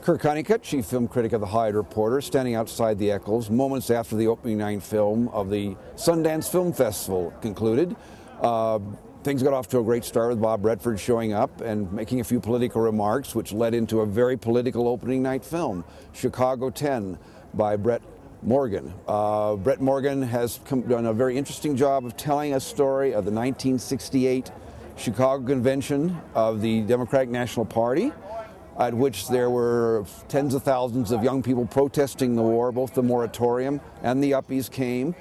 Kirk, chief film critic of the Hollywood Reporter, standing outside the Eccles moments after the opening night film of the Sundance Film Festival concluded. Things got off to a great start with Bob Redford showing up and making a few political remarks, which led into a very political opening night film, Chicago 10, by Brett Morgan. Brett Morgan has done a very interesting job of telling a story of the 1968 Chicago Convention of the Democratic National Party, at which there were tens of thousands of young people protesting the war. Both the moratorium and the Yuppies came,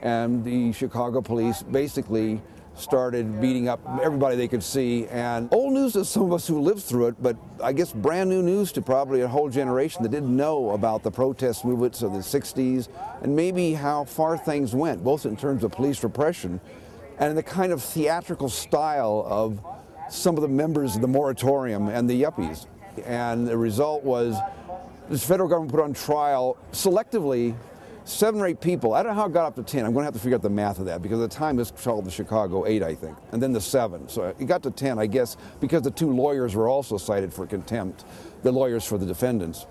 and the Chicago police basically started beating up everybody they could see. And old news to some of us who lived through it, but I guess brand new news to probably a whole generation that didn't know about the protest movements of the 60s and maybe how far things went, both in terms of police repression and the kind of theatrical style of some of the members of the moratorium and the Yuppies. And the result was the federal government put on trial selectively 7 or 8 people. I don't know how it got up to 10. I'm going to have to figure out the math of that, because at the time this called the Chicago 8, I think, and then the 7. So it got to 10, I guess, because the 2 lawyers were also cited for contempt, the lawyers for the defendants.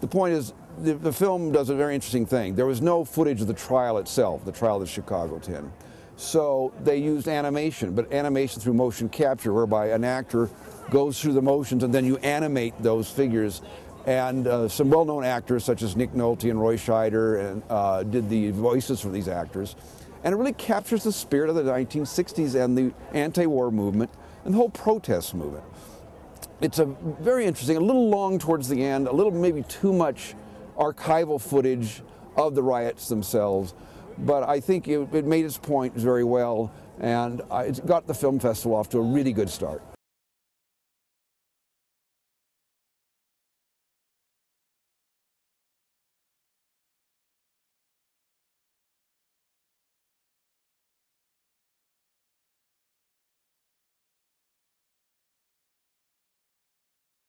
The point is, the film does a very interesting thing. There was no footage of the trial itself, the trial of the Chicago 10. So they used animation, but animation through motion capture, whereby an actor goes through the motions and then you animate those figures. And some well-known actors such as Nick Nolte and Roy Scheider and did the voices for these actors. And it really captures the spirit of the 1960s and the anti-war movement and the whole protest movement. It's a very interesting, a little long towards the end, a little maybe too much archival footage of the riots themselves, but I think it made its point very well, and it got the film festival off to a really good start.